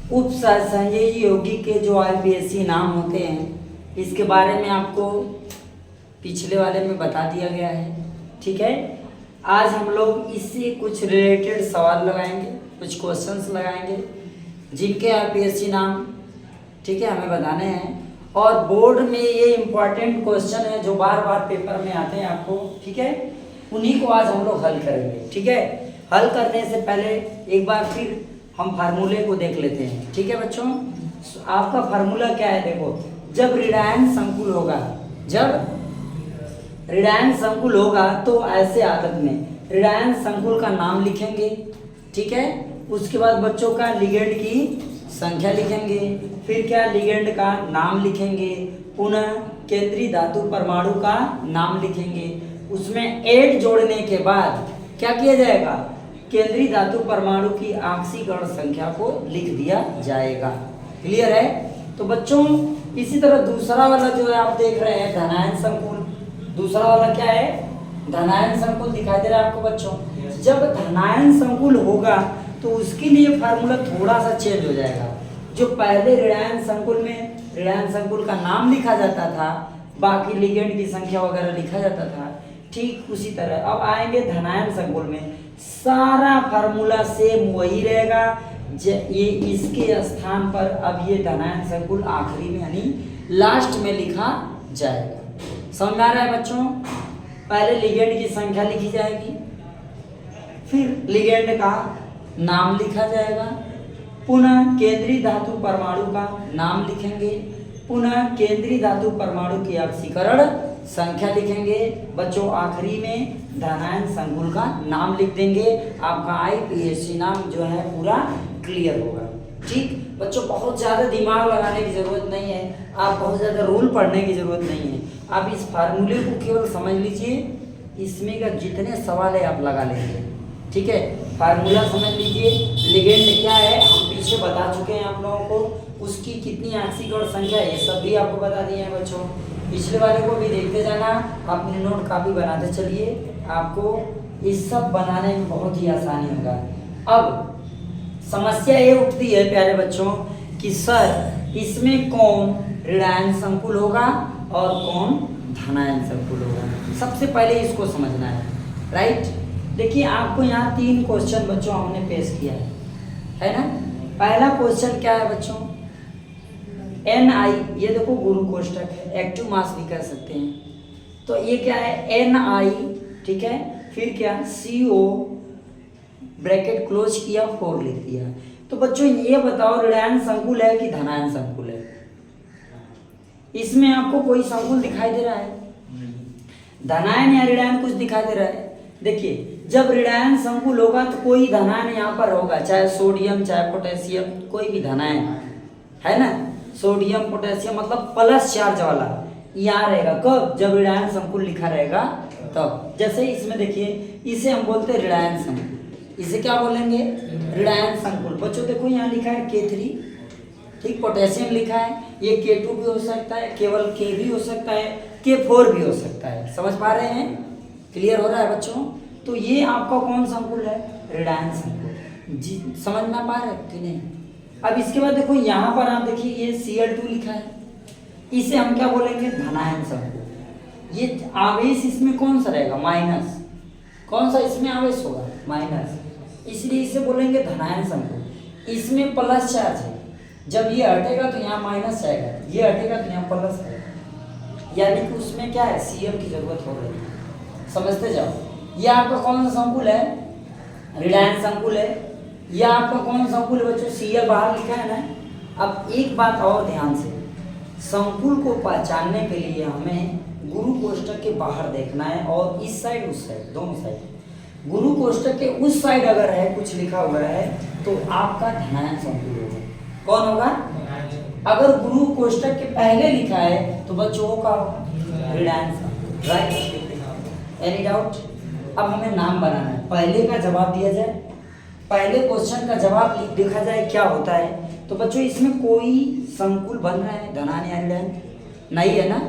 उप संजयी योगी के जो आईपीएससी नाम होते हैं इसके बारे में आपको पिछले वाले में बता दिया गया है। ठीक है, आज हम लोग इससे कुछ रिलेटेड सवाल लगाएंगे, कुछ क्वेश्चंस लगाएंगे जिनके आईपीएससी नाम ठीक है हमें बताने हैं। और बोर्ड में ये इम्पॉर्टेंट क्वेश्चन है जो बार बार पेपर में आते हैं आपको, ठीक है, उन्हीं को आज हम लोग हल करेंगे। ठीक है, हल करने से पहले एक बार फिर हम फार्मूले को देख लेते हैं। ठीक है बच्चों, आपका फार्मूला क्या है? देखो, जब ऋणायन संकुल होगा, जब ऋणायन संकुल होगा तो ऐसे हालत में ऋणायन संकुल का नाम लिखेंगे। ठीक है, उसके बाद बच्चों का लिगेंड की संख्या लिखेंगे, फिर क्या लिगेंड का नाम लिखेंगे, पुनः केंद्रीय धातु परमाणु का नाम लिखेंगे। उसमें ऐड जोड़ने के बाद क्या किया जाएगा? केंद्रीय धातु परमाणु की ऑक्सीकरण संख्या को लिख दिया जाएगा। क्लियर है? तो बच्चों इसी तरह दूसरा वाला जो है आप देख रहे हैं धनायन संकुल, दूसरा वाला क्या है? धनायन संकुल दिखाई दे रहा है आपको बच्चों। जब धनायन संकुल होगा तो उसके लिए फार्मूला थोड़ा सा चेंज हो जाएगा। जो पहले ऋणायन संकुल में ऋणायन संकुल का नाम लिखा जाता था, बाकी लिगेंड की संख्या वगैरह लिखा जाता था, ठीक उसी तरह अब आएंगे धनायन संकुल में सारा फार्मूला सेम वही रहेगा। ये इसके स्थान पर अब ये धनायन संकुल आखिरी में यानी लास्ट में लिखा जाएगा। समझ आ रहा है बच्चों? पहले लिगेंड की संख्या लिखी जाएगी, फिर लिगेंड का नाम लिखा जाएगा, पुनः केंद्रीय धातु परमाणु का नाम लिखेंगे, पुनः केंद्रीय धातु परमाणु की ऑक्सीकरण संख्या लिखेंगे। बच्चों आखिरी में धनायन संकुल का नाम लिख देंगे। आपका आईपीएससी नाम जो है पूरा क्लियर होगा। ठीक बच्चों, बहुत ज़्यादा दिमाग लगाने की ज़रूरत नहीं है, आप बहुत ज़्यादा रूल पढ़ने की ज़रूरत नहीं है। आप इस फार्मूले को केवल समझ लीजिए, इसमें का जितने सवाल है आप लगा लेंगे। ठीक है, फार्मूला समझ लीजिए, लिगेंड क्या है हम पीछे बता चुके हैं आप लोगों को, उसकी कितनी ऑक्सीकरण संख्या ये सब भी आपको बता दिए हैं बच्चों। पिछले वाले को भी देखते जाना, अपने नोट कापी बनाते चलिए, आपको इस सब बनाने में बहुत ही आसानी होगा। अब समस्या ये उठती है प्यारे बच्चों कि सर इसमें कौन ऋणायन संकुल होगा और कौन धनायन संकुल होगा। सबसे पहले इसको समझना है, राइट। देखिए आपको यहाँ 3 क्वेश्चन बच्चों हमने पेश किया है ना। पहला क्वेश्चन क्या है बच्चों? Ni, ये देखो गुरु कोष्ठक है, एक्टिव मास भी कह सकते हैं। तो ये क्या है? Ni, ठीक है, फिर क्या CO ब्रैकेट क्लोज किया 4 लिख दिया। तो बच्चों ये बताओ ऋणायन संकुल है कि धनायन संकुल है? इसमें आपको कोई संकुल दिखाई दे रहा है? धनायन या ऋणायन कुछ दिखाई दे रहा है? देखिए जब ऋणायन संकुल होगा तो कोई धनायन यहाँ पर होगा, चाहे सोडियम चाहे पोटेशियम, कोई भी धनायन है ना। सोडियम पोटेशियम मतलब प्लस चार्ज वाला यहाँ रहेगा। कब? जब ऋणायन संकुल लिखा रहेगा तब। जैसे इसमें देखिए, इसे हम बोलते हैं ऋणायन संकुल। इसे क्या बोलेंगे? ऋणायन संकुल। बच्चों देखो यहाँ लिखा है K3, ठीक, पोटेशियम लिखा है, ये K2 भी हो सकता है, केवल K भी हो सकता है, K4 भी हो सकता है। समझ पा रहे हैं? क्लियर हो रहा है बच्चों? तो ये आपका कौन संकुल है? ऋणायन संकुल। जी समझ में पा रहे कि नहीं? अब इसके बाद देखो यहाँ पर आप देखिए ये Cl2 लिखा है, इसे हम क्या बोलेंगे? धनायन संकुल। ये आवेश इसमें कौन सा रहेगा? माइनस। कौन सा इसमें आवेश होगा? माइनस, इसलिए इसे बोलेंगे धनायन संकुल। इसमें प्लस चार्ज है, जब ये हटेगा तो यहाँ माइनस जाएगा, ये हटेगा तो यहाँ प्लस आएगा, यानी कि उसमें क्या है? Cl की जरूरत हो रही है। समझते जाओ। ये आपका कौन सा संकुल है? ऋणायन संकुल है। यह आपका कौन सा संकुल है बच्चों? Cl बाहर लिखा है ना। अब एक बात और ध्यान से, संकुल को पहचानने के लिए हमें गुरु कोष्ठक के बाहर देखना है और इस साइड उस साइड, दोनों साइड। गुरु कोष्ठक के उस साइड अगर है कुछ लिखा हुआ है तो आपका धनायन संकुल होगा। कौन होगा? अगर गुरु कोष्ठक के पहले लिखा है तो बच्चों का ऋणायन संकुल, राइट। Any doubt? अब हमें नाम बनाना है, पहले का जवाब दिया जाए, पहले क्वेश्चन का जवाब लिखा जाए क्या होता है। तो बच्चों इसमें कोई संकुल बन रहा है धनायन या ऋणायन? नहीं है ना।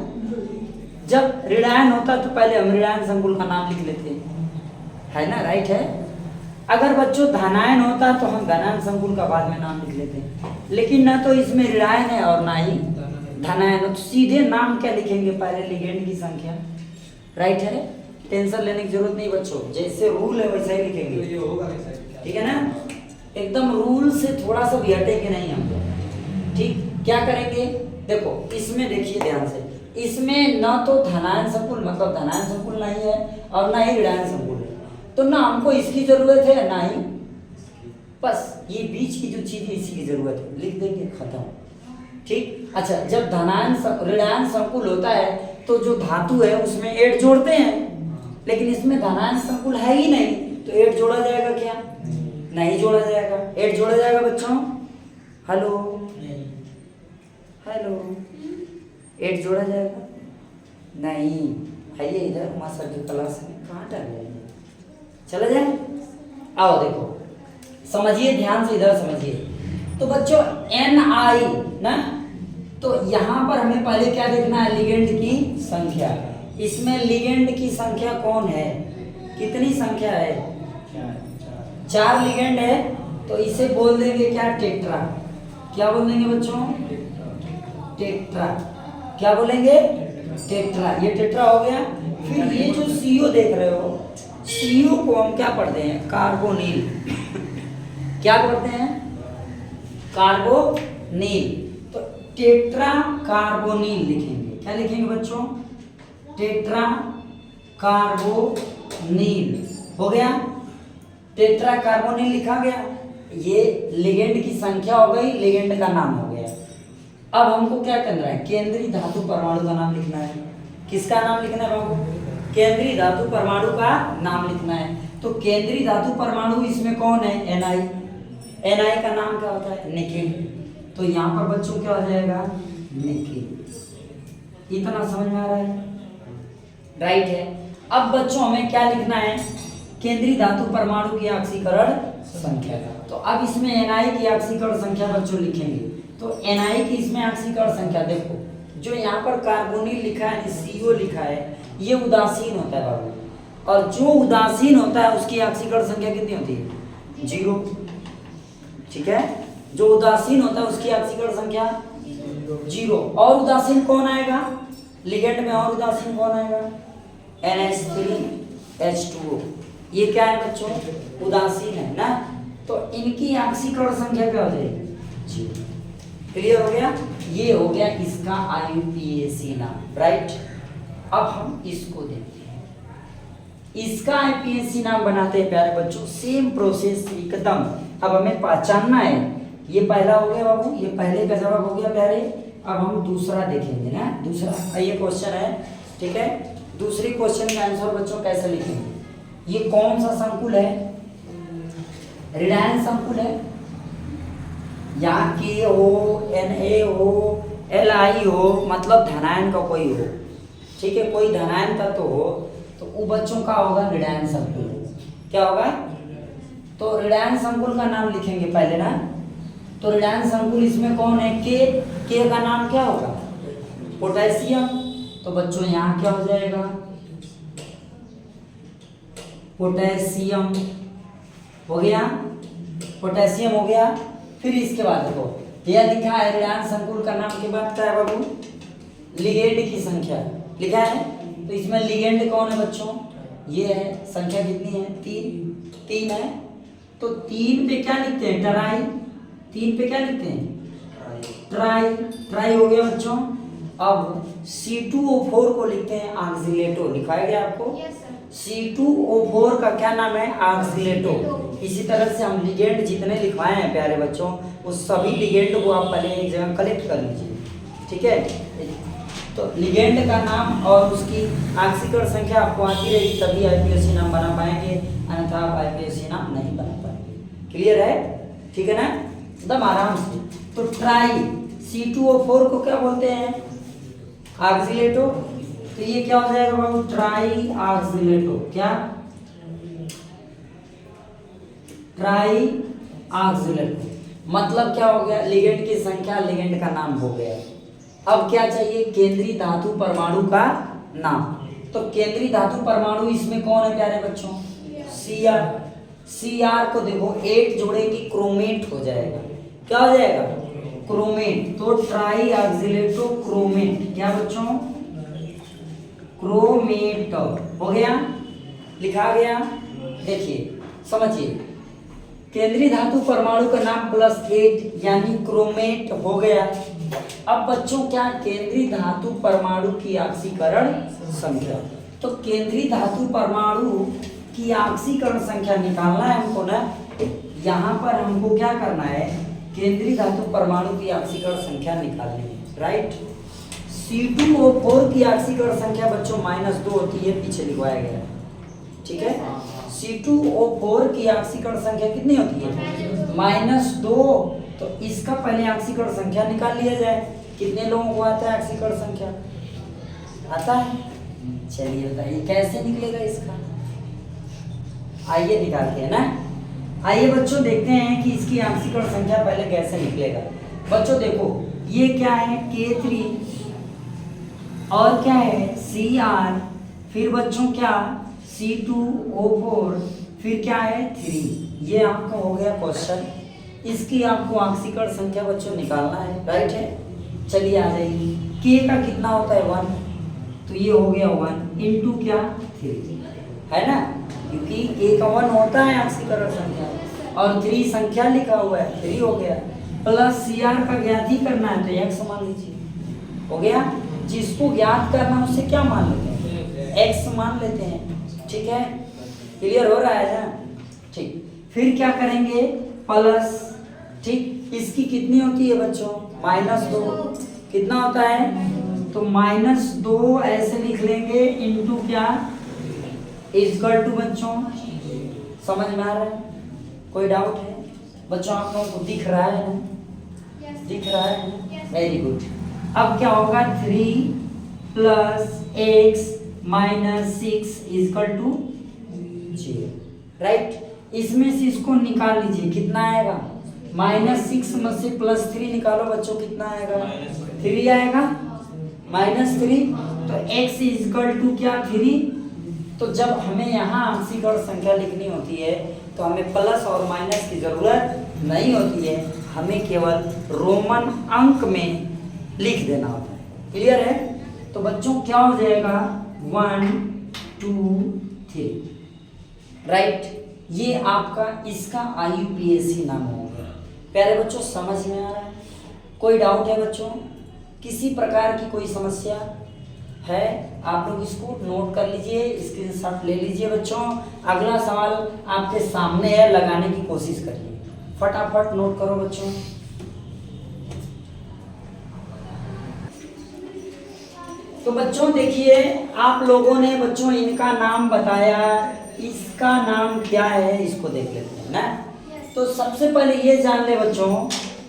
जब ऋणायन होता तो पहले हम ऋणायन संकुल का नाम लिख लेते हैं, है ना, राइट है। अगर बच्चों धनायन होता तो हम धनायन संकुल का बाद में नाम लिख लेते हैं, लेकिन ना तो इसमें ऋणायन है और ना ही धनायन, तो सीधे नाम क्या लिखेंगे, पहले लिगेंड की संख्या। राइट है, टेंशन लेने की जरूरत नहीं बच्चों, जैसे रूल है वैसा ही लिखेंगे, ठीक है ना, एकदम रूल से थोड़ा सा भी हटेंगे नहीं हम लोग। ठीक, क्या करेंगे, देखो इसमें देखिए ध्यान से, इसमें ना तो धनायन संकुल मतलब धनायन संकुल नहीं है और ना ही ऋणायन संकुल है, तो ना हमको इसकी जरूरत है ना ही, बस ये बीच की जो चीज है इसी की जरूरत है, लिख देंगे, खत्म। ठीक, अच्छा, जब धनायन ऋणायन संकुल होता है तो जो धातु है उसमें 8 जोड़ते हैं, लेकिन इसमें धनायन संकुल है ही नहीं, तो 8 जोड़ा जाएगा क्या, नहीं जोड़ा जाएगा। 8 जोड़ा जाएगा बच्चों, हेलो हेलो, 8 जोड़ा जाएगा नहीं, आइए इधर मास्टर की क्लास में, कहाँ टल रहे हैं, चला जाए, आओ देखो समझिए ध्यान से, इधर समझिए। तो बच्चों NI ना, तो यहाँ पर हमें पहले क्या देखना है, लिगेंड की संख्या। इसमें लिगेंड की संख्या कौन है, कितनी संख्या है, 4 लिगेंड है, तो इसे बोल देंगे क्या, टेट्रा। क्या बोल देंगे बच्चों, टेट्रा। क्या बोलेंगे, टेट्रा, ये टेट्रा हो गया। फिर ये जो CO देख रहे हो, CO को हम क्या पढ़ते हैं, कार्बोनिल। क्या पढ़ते हैं, कार्बोनिल, तो टेट्रा कार्बोनिल लिखेंगे। क्या लिखेंगे बच्चों, टेट्रा कार्बोनिल, हो गया, टेट्रा कार्बोनिल लिखा गया। ये लिगेंड की संख्या हो गई, लिगेंड का नाम हो गया। अब हमको क्या करना है, केंद्रीय धातु परमाणु का नाम लिखना है। किसका नाम लिखना है बाबू, केंद्रीय धातु परमाणु का नाम लिखना है। तो केंद्रीय धातु परमाणु इसमें कौन है, NI। NI का नाम क्या होता है, निकेल। तो यहाँ पर बच्चों क्या हो जाएगा, निकेल। इतना समझ में आ रहा है, राइट है। अब बच्चों हमें क्या लिखना है, केंद्रीय धातु परमाणु की ऑक्सीकरण संख्या। तो अब इसमें NI की ऑक्सीकरण संख्या बच्चों लिखेंगे। तो NI की इसमें ऑक्सीकरण संख्या देखो, जो यहाँ पर कार्बोनिल लिखा है, CO लिखा है, ये उदासीन होता है बाबू, और जो उदासीन होता है उसकी ऑक्सीकरण संख्या कितनी होती है, 0। ठीक है, जो उदासीन होता है उसकी ऑक्सीकरण संख्या 0। और उदासीन कौन आएगा, लिगेंड में और उदासीन कौन आएगा, NH3H2O। ये क्या है बच्चों, उदासीन है ना, तो इनकी ऑक्सीकरण संख्या क्या हो जाएगी, 0। क्लियर हो गया, ये हो गया इसका IUPAC नाम, राइट। अब हम इसको देखते हैं, इसका IUPAC नाम बनाते हैं प्यारे बच्चों, सेम प्रोसेस एकदम। अब हमें पहचानना है, ये पहला हो गया बाबू, ये पहले का जवाब हो गया प्यारे। अब हम दूसरा देखेंगे ना, दूसरा ये क्वेश्चन है, ठीक है। दूसरी क्वेश्चन का आंसर बच्चों कैसे लिखेंगे, ये कौन सा संकुल है, ऋणायन संकुल है, या KO NA हो LI हो, मतलब धनायन का कोई हो, ठीक है, कोई धनायन तत्व हो, तो वो बच्चों का होगा ऋणायन संकुल। क्या होगा, तो ऋणायन संकुल का नाम लिखेंगे पहले ना। तो ऋणायन संकुल इसमें कौन है, K का नाम क्या होगा, पोटेशियम। तो बच्चों यहाँ क्या हो जाएगा, पोटेशियम हो गया, पोटेशियम हो गया। फिर इसके बाद देखो, यह लिखा है ऋणायन संकुल का नाम के बाद क्या है बाबू, लिगेंड की संख्या लिखा है। तो इसमें लिगेंड कौन है बच्चों, ये है, संख्या कितनी है, 3 है। तो 3 पे क्या लिखते हैं, ट्राई। 3 पे क्या लिखते हैं, ट्राई हो गया बच्चों। अब C2O4 को लिखते हैं ऑक्सीलेटो, लिखाया गया आपको, C2O4 का क्या नाम है, ऑक्सीलेटो। इसी तरह से हम लिगेंड जितने लिखवाए हैं प्यारे बच्चों, उस सभी लिगेंड को आप पहले एक जगह कलेक्ट कर लीजिए, ठीक है। तो लिगेंड का नाम और उसकी ऑक्सीकरण संख्या आपको आती रहेगी, तभी IUPAC नाम बना पाएंगे, अन्यथा आप IUPAC नाम नहीं बना पाएंगे। क्लियर है, ठीक है ना, एकदम आराम से। तो ट्राई C2O4 को क्या बोलते हैं, ऑक्सीलेटो। तो ये क्या हो जाएगा बाबू, ट्राई ऑक्सीलेटो। क्या, ट्राई ऑक्सीलेटो, मतलब क्या हो गया, लिगेंड की संख्या, लिगेंड का नाम हो गया। अब क्या चाहिए, केंद्रीय धातु परमाणु का नाम। तो केंद्रीय धातु परमाणु इसमें कौन है प्यारे बच्चों, Cr। Cr को देखो 8 जोड़ेंगे क्रोमेट हो जाएगा। क्या हो जाएगा? क्रोमेट। तो ट्राई ऑक्सिलेटो क्रोमेट क्या बच्चों? क्रोमेट हो गया, लिखा गया। देखिए समझिए, केंद्रीय धातु परमाणु का नाम +8 यानी क्रोमेट हो गया। अब बच्चों क्या? केंद्रीय धातु परमाणु की ऑक्सीकरण संख्या। तो केंद्रीय धातु परमाणु की ऑक्सीकरण संख्या निकालना है हमको ना। यहाँ पर हमको क्या करना है? केंद्रीय धातु परमाणु की ऑक्सीकरण संख्या निकालनी है, राइट। C2O4 की ऑक्सीकरण संख्या बच्चों -2 होती है, पीछे लिखवाया गया है, ठीक है। C2O4 की ऑक्सीकरण संख्या कितनी होती है? -2। तो इसका पहले ऑक्सीकरण संख्या निकाल लिया जाए। कितने लोगों को आता है ऑक्सीकरण संख्या? आता है? चलिए बताइए कैसे निकलेगा इसका। आइए निकालते हैं ना। आइए बच्चों देखते हैं कि इसकी ऑक्सीकरण संख्या पहले कैसे निकलेगा। बच्चों देखो ये क्या है? K3 और क्या है? Cr, फिर बच्चों क्या? C2O4, फिर क्या है? 3। ये आपका हो गया क्वेश्चन। इसकी आपको ऑक्सीकरण संख्या बच्चों निकालना है, राइट है। चलिए आ जाइए। K का कितना होता है? 1। तो ये हो गया 1 इंटू क्या? 3, है ना, क्योंकि K का 1 होता है ऑक्सीकरण संख्या और 3 संख्या लिखा हुआ है, 3 हो गया। प्लस Cr का ज्ञात ही करना है तो x मान लीजिए, हो गया। जिसको ज्ञात करना उसे क्या मान लेते हैं? x मान लेते हैं, ठीक है। क्लियर हो रहा है ना? ठीक। फिर क्या करेंगे? प्लस, ठीक। इसकी कितनी होती है बच्चों? -2। कितना होता है? तो -2 ऐसे लिख लेंगे इंटू क्या? इक्वल टू बच्चों, समझ में आ रहा है? कोई डाउट है बच्चों? आप लोगों को दिख रहा है ना? दिख रहा है ना? Very good. अब क्या होगा? 3 + x - 6 = 0, राइट। इसमें से इसको निकाल लीजिए, कितना आएगा? -6 में से +3 निकालो बच्चों, कितना आएगा? 3 आएगा, -3। तो x = क्या? 3। तो जब हमें यहाँ ऑक्सीकरण संख्या लिखनी होती है तो हमें प्लस और माइनस की जरूरत नहीं होती है, हमें केवल रोमन अंक में लिख देना होता है। क्लियर है? तो बच्चों क्या हो जाएगा? 1 2 3, राइट। ये आपका इसका IUPAC नाम हो गया। प्यारे बच्चों समझ में आ रहा है? कोई डाउट है बच्चों? किसी प्रकार की कोई समस्या है? आप लोग इसको नोट कर लीजिए, स्क्रीनशॉट ले लीजिए बच्चों। अगला सवाल आपके सामने है, लगाने की कोशिश करिए, फटाफट नोट करो बच्चों। तो बच्चों देखिए, आप लोगों ने बच्चों इनका नाम बताया, इसका नाम क्या है इसको देख लेते हैं ना। तो सबसे पहले ये जान ले बच्चों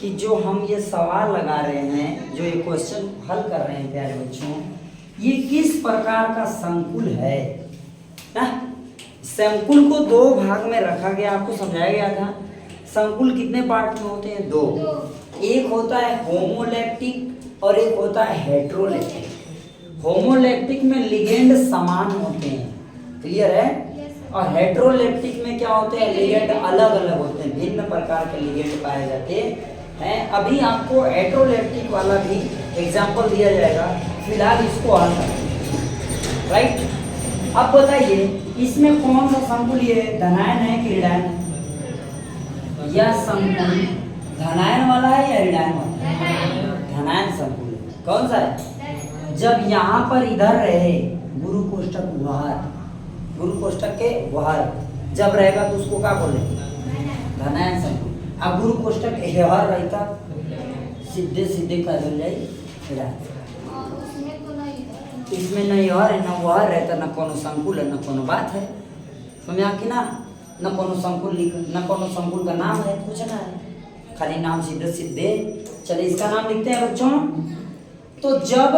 कि जो हम ये सवाल लगा रहे हैं, जो ये क्वेश्चन हल कर रहे हैं प्यारे बच्चों, ये किस प्रकार का संकुल है ना। संकुल को 2 भाग में रखा गया, आपको समझाया गया था। संकुल कितने पार्ट में होते हैं? 2। एक होता है होमोलैक्टिक और एक होता है हेट्रोलैक्टिक। होमोलैक्टिक में लिगेंड समान होते हैं, क्लियर है। और हेट्रोलैक्टिक में क्या होते हैं? लिगेंड अलग अलग होते हैं, भिन्न प्रकार के लिगेंड पाए जाते हैं। अभी आपको हेट्रोलैक्टिक वाला भी एग्जाम्पल दिया जाएगा, फिलहाल इसको हल करें, राइट। अब बताइए इसमें कौन सा संकुल ये धनायन है कि ऋणायन? यह संकुल धनायन वाला है या ऋणायन वाला है? धनायन संकुल। कौन सा है? जब यहाँ पर इधर रहे गुरु कोष्ठक बाहर, गुरु कोष्ठक के बाहर जब रहेगा तो उसको क्या बोलेंगे? धनायन संकुल। अब गुरु कोष्ठक हेहर रहता, सीधे सीधे कर जाए, इसमें न यहर है न वहर रहता, न कोनो संकुल है न कोनो बात है, समझा कि ना। न कोनो संकुल लिख, न कोनो संकुल का नाम है, कुछ ना है, खाली नाम सीधे सीधे। चलिए इसका नाम लिखते हैं बच्चों। तो जब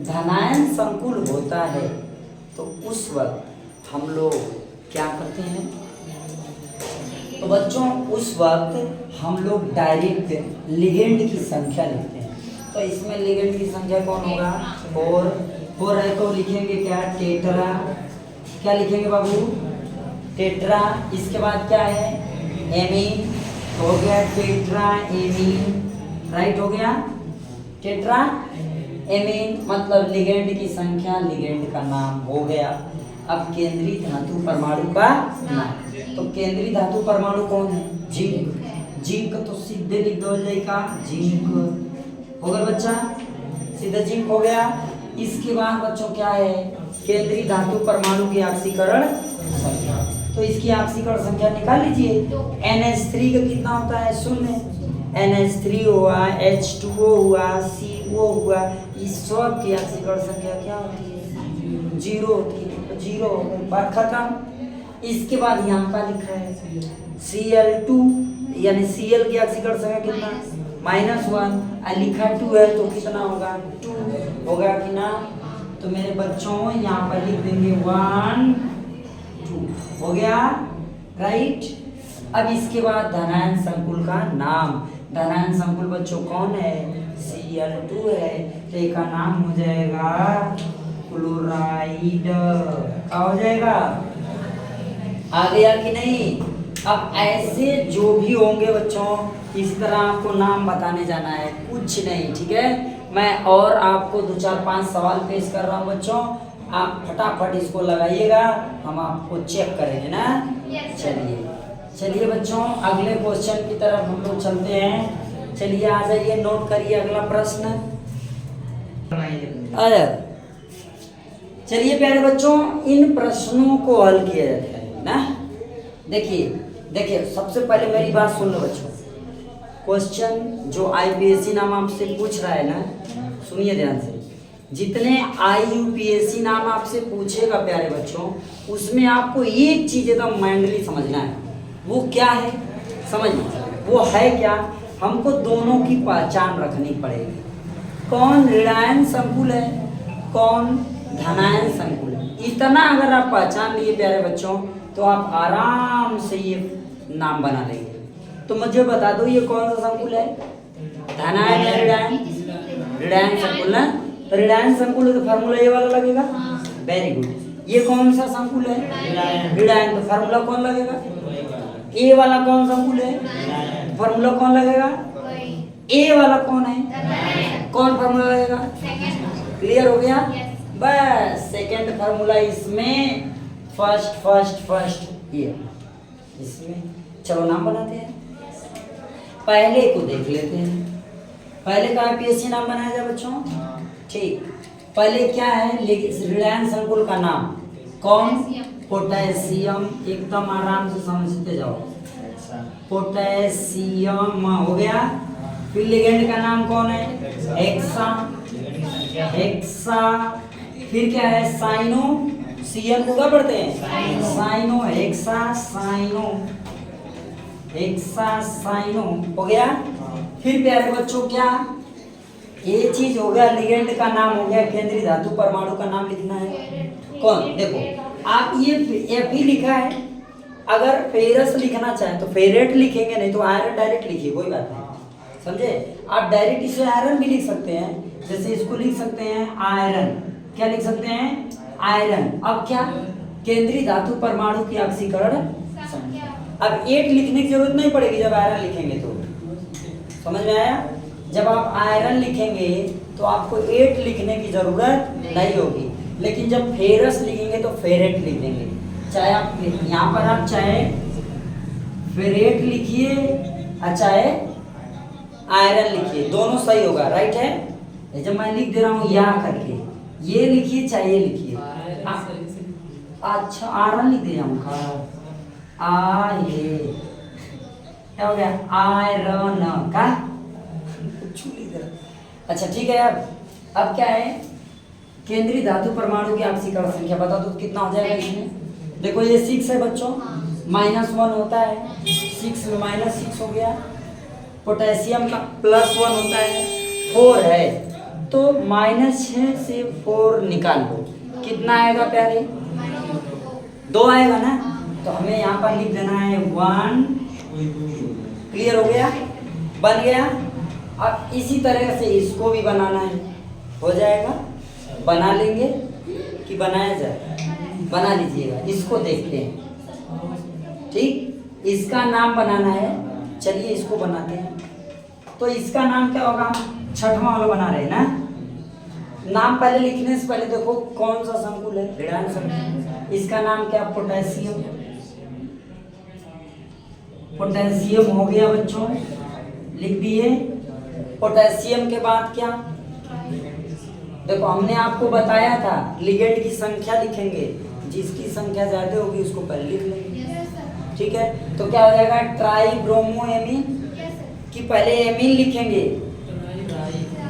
धनायन संकुल होता है तो उस वक्त हम लोग क्या करते हैं? तो बच्चों उस वक्त हम लोग डायरेक्ट लिगेंड की संख्या लिखते हैं। तो इसमें लिगेंड की संख्या कौन होगा? 4 है तो लिखेंगे क्या? टेट्रा। क्या लिखेंगे बाबू? टेट्रा। इसके बाद क्या है, एमीन हो गया, टेट्रा एमीन, राइट हो गया। टेट्रा एमीन मतलब लिगेंड की संख्या, लिगेंड का नाम हो गया। अब केंद्रीय धातु परमाणु का नाम, तो केंद्रीय धातु परमाणु कौन है, जिंक। जिंक तो सीधे लिख दो जाएगा, जिंक हो गया बच्चा, सीधा जिंक हो गया। इसके बाद बच्चों क्या है, केंद्रीय धातु परमाणु की ऑक्सीकरण संख्या, तो इसकी ऑक्सीकरण संख्या निकाल लीजिए। NH3 का कितना होता है, 0। NH3 हुआ, H2O हुआ, CO हुआ, इस सब की ऑक्सीकरण संख्या क्या होती है, 0 होती है। तो 0 हो गई, बात खत्म। इसके बाद यहाँ पर लिखा है Cl2, यानी Cl की ऑक्सीकरण संख्या कितना, -1, लिखा 2 है तो कितना होगा, 2 होगा कि ना। तो मेरे बच्चों यहाँ पर लिख देंगे 1 2 हो गया, राइट। अब इसके बाद धनायन संकुल का नाम, धनायन संकुल बच्चों कौन है, Cl2 है, तो इसका नाम हो जाएगा क्लोराइड। क्या हो जाएगा, आ गया कि नहीं। अब ऐसे जो भी होंगे बच्चों, इस तरह आपको नाम बताने जाना है, कुछ नहीं, ठीक है। मैं और आपको 2 4 5 सवाल पेश कर रहा हूँ बच्चों, आप फटाफट इसको लगाइएगा, हम आपको चेक करेंगे ना। चलिए बच्चों, अगले क्वेश्चन की तरफ हम लोग चलते हैं। चलिए आ जाइए, नोट करिए अगला प्रश्न। चलिए प्यारे बच्चों, इन प्रश्नों को हल किया जाता है ना। देखिए सबसे पहले मेरी बात सुन लो बच्चों। क्वेश्चन जो IPSC नाम आपसे पूछ रहा है ना, सुनिए ध्यान से। जितने IUPAC नाम आपसे पूछेगा प्यारे बच्चों, उसमें आपको एक चीज एकदम माइंडली समझना है। वो क्या है, समझिए वो है क्या। हमको दोनों की पहचान रखनी पड़ेगी, कौन ऋणायन संकुल है, कौन धनायन संकुल है। इतना अगर आप पहचान लिए प्यारे बच्चों, तो आप आराम से ये नाम बना लेंगे। तो मुझे बता दो ये कौन सा संकुल है, धनायन या ऋणायन, ऋणायन संकुल ना। तो ऋणायन संकुल है तो फार्मूला ये वाला लगेगा, वेरी गुड। ये कौन सा संकुल है, ऋणायन, तो फार्मूला कौन लगेगा, ए वाला कौन संकुल है, फार्मूला कौन लगेगा, ए वाला कौन है, कौन फार्मूला लगेगा। क्लियर हो गया, बस सेकंड फार्मूला इसमें, फर्स्ट ये इसमें। चलो नाम बनाते हैं, पहले को देख लेते हैं। पहले का IPSC नाम बनाया जाए बच्चों, ठीक। पहले क्या है, ऋणायन संकुल का नाम कौन, पोटेशियम। एकदम आराम से समझते जाओ, पोटेशियम हो गया। फिर लिगेंड का नाम कौन है, हेक्सा। फिर क्या है, साइनो, CN को क्या पढ़ते हैं, साइनो, हेक्सासाइनो हो गया। फिर प्यारे बच्चों क्या, ये चीज हो गया, लिगेंड का नाम हो गया, केंद्रीय धातु परमाणु का नाम लिखना है कौन। देखो आप ये Fe लिखा है, अगर फेरस लिखना चाहें तो फेरेट लिखेंगे, नहीं तो आयरन डायरेक्ट लिखिए, कोई बात नहीं, समझे। आप डायरेक्ट इसे आयरन भी लिख सकते हैं, जैसे इसको लिख सकते हैं आयरन, क्या लिख सकते हैं, आयरन। अब क्या, केंद्रीय धातु परमाणु की ऑक्सीकरण संख्या। अब 8 लिखने की जरूरत नहीं पड़ेगी जब आयरन लिखेंगे, तो समझ में आया। जब आप आयरन लिखेंगे तो आपको 8 लिखने की जरूरत नहीं होगी, लेकिन जब फेरस लिखेंगे तो फेरेट लिख देंगे। चाहे आप यहाँ पर आप चाहे फेरेट लिखिए और चाहे आयरन लिखिए, दोनों सही होगा, राइट है। जब मैं लिख दे रहा हूँ या करके, ये लिखिए चाहे ये लिखिए। अच्छा आयरन लिख दिया हमका, ये क्या हो गया, आयरन का। अच्छा ठीक है। अब क्या है, केंद्रीय धातु परमाणु की ऑक्सीकरण संख्या बता दो कितना हो जाएगा इसमें। देखो ये 6 है बच्चों, -1 होता है, 6 में -6 हो गया। पोटेशियम का +1 होता है, 4 है, तो -6 से 4 निकाल लो, कितना आएगा प्यारे, 2 आएगा ना। तो हमें यहाँ पर लिख देना है 1। क्लियर हो गया, बन गया। अब इसी तरह से इसको भी बनाना है, हो जाएगा, बना लेंगे कि बनाया जाए, बना लीजिएगा। इसको देखते हैं, ठीक, इसका नाम बनाना है। चलिए इसको बनाते हैं। तो इसका नाम क्या होगा, छठवां वाला बना रहे हैं ना। नाम पहले लिखने से पहले देखो कौन सा संकुल है, ऋणायन संकुल। इसका नाम क्या, पोटेशियम। पोटेशियम हो गया बच्चों, लिख दिए। पोटेशियम के बाद क्या, देखो हमने आपको बताया था लिगेंड की संख्या लिखेंगे, जिसकी संख्या ज्यादा होगी उसको पहले लिख लेंगे। ठीक है, तो क्या हो जाएगा, ट्राइब्रोमोएमीन कि पहले एमीन लिखेंगे,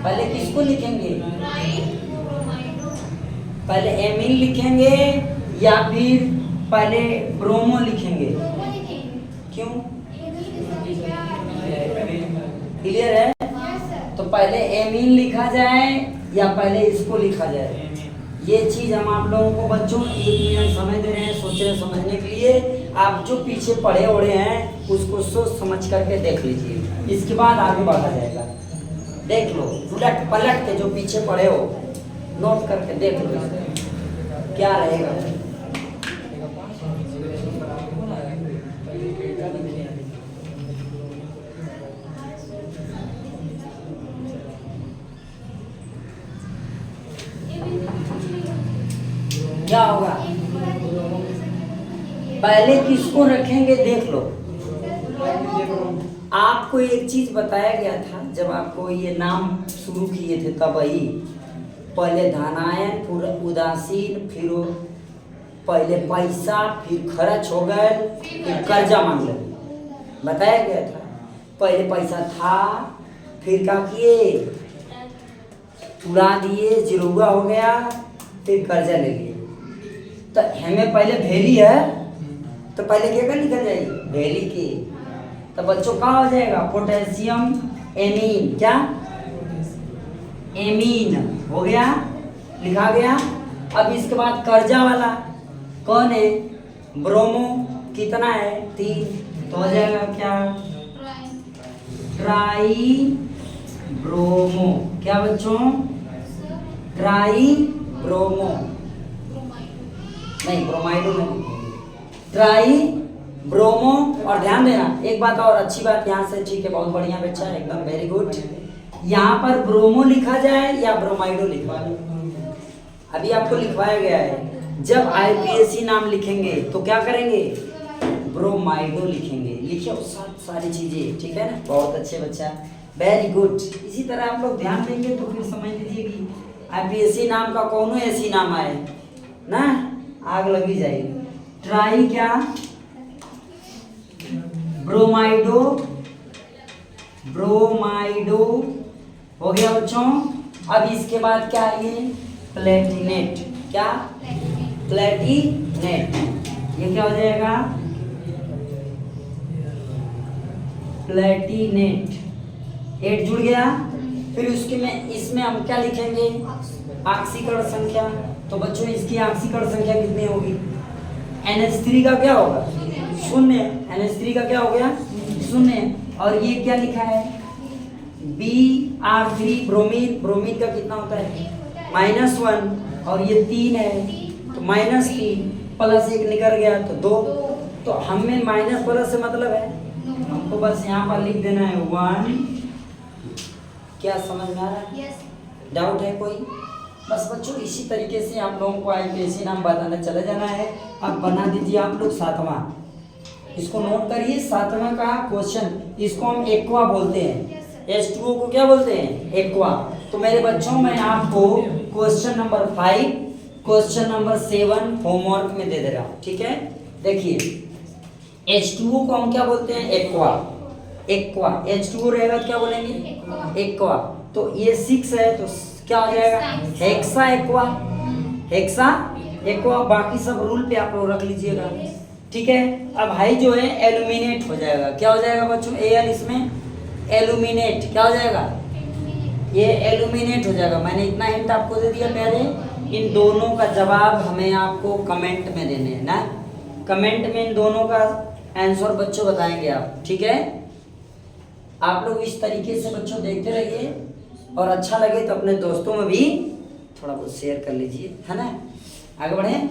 पहले किसको लिखेंगे, पहले एमीन लिखेंगे या फिर पहले ब्रोमो लिखेंगे, क्यों, क्लियर है। तो पहले एमीन लिखा जाए या पहले इसको लिखा जाए, ये चीज हम आप लोगों को बच्चों 1 मिनट समय दे रहे हैं सोचने समझने के लिए। आप जो पीछे पढ़े ओढ़े हैं उसको सोच समझ करके देख लीजिए, इसके बाद आगे बढ़ा जाएगा। देख लो उलट पलट के, जो पीछे पढ़े हो नोट करके देख लो इसमें क्या रहेगा। क्या होगा, पहले किसको रखेंगे देख लो। आपको एक चीज बताया गया था जब आपको ये नाम शुरू किए थे तब ही, पहले धनायन, फिर उदासीन, फिर पहले पैसा, फिर खर्च हो गए, फिर कर्जा मांग ले, बताया गया था। पहले पैसा था, फिर क्या किए, उड़ा दिए, जिरुआ हो गया, फिर कर्जा ले लिए। तो हमें पहले भेली है तो पहले क्या कर लिखा जाएगी, भेली की। तो बच्चों क्या हो जाएगा, पोटेशियम एमीन, क्या एमीन हो गया, लिखा गया। अब इसके बाद कर्जा वाला कौन है, ब्रोमो, कितना है 3, तो हो जाएगा क्या, ट्राई ब्रोमो, क्या बच्चों, ट्राई ब्रोमो, नहीं ब्रोमाइडो नहीं, ट्राई ब्रोमो। और ध्यान देना एक बात और अच्छी बात यहाँ से, ठीक है, बहुत बढ़िया बच्चा, एकदम वेरी गुड। यहाँ पर ब्रोमो लिखा जाए या ब्रोमाइडो लिखा जाए, अभी आपको लिखवाया गया है। जब आईपीएससी नाम लिखेंगे तो क्या करेंगे, ब्रोमाइडो लिखेंगे, लिखिए सारी चीजें, ठीक है ना, बहुत अच्छे बच्चा, वेरी गुड। इसी तरह आप लोग ध्यान देंगे तो फिर समझ लीजिए कि आईपीएससी नाम का कौन ऐसी नाम आए ना, आग लगी जाएगी। ट्राई क्या, ब्रोमाइडो, ब्रोमाइडो हो गया बच्चों। अब इसके बाद क्या है ये, प्लेटिनेट, क्या प्लेटिनेट, ये क्या हो जाएगा, प्लेटिनेट, 8 जुड़ गया। फिर उसके में इसमें हम क्या लिखेंगे, ऑक्सीकरण संख्या। तो बच्चों इसकी ऑक्सीकरण संख्या कितनी होगी, NH3 का क्या होगा, 0। NH3 का क्या हो गया, 0। और ये क्या लिखा है, Br3 ब्रोमीन, ब्रोमीन का कितना होता है, -1, और ये 3 है तो -3, +1 निकल गया तो 2। तो हमें माइनस प्लस से मतलब है, हमको बस यहाँ पर लिख देना है 1। क्या समझ में आ रहा है, डाउट है कोई, बस बच्चों इसी तरीके से आप लोगों को आईपीएससी नाम बताना चले जाना है। अब बना दीजिए आप लोग 7वां, इसको नोट करिए, 7वां का क्वेश्चन, इसको हम एक्वा बोलते हैं, H2O को क्या बोलते हैं, एक्वा। तो मेरे बच्चों मैं आपको question number 5, question number 7 homework में दे दे रहा हूँ, ठीक है। देखिए H2O को हम क्या बोलते हैं, एक्वा, एक्वा, H2O रहेगा तो क्या बोलेंगे, एक्वा। तो ये 6 है तो क्या हो जाएगा, हेक्सा एक्वा, हेक्सा एक्वा। बाकी सब रूल पे आप लोग रख लीजिएगा, ठीक है। अब हाई जो है एल्यूमिनेट हो जाएगा, क्या हो जाएगा बच्चों, Al इसमें एल्यूमिनेट, क्या हो जाएगा, ये एल्यूमिनेट हो जाएगा। मैंने इतना हिंट आपको दे दिया पहले। इन दोनों का जवाब हमें आपको कमेंट में देने हैं ना, कमेंट में इन दोनों का आंसर बच्चों बताएंगे आप, ठीक है। आप लोग इस तरीके से बच्चों देखते रहिए, और अच्छा लगे तो अपने दोस्तों में भी थोड़ा बहुत शेयर कर लीजिए, है ना। आगे बढ़ें।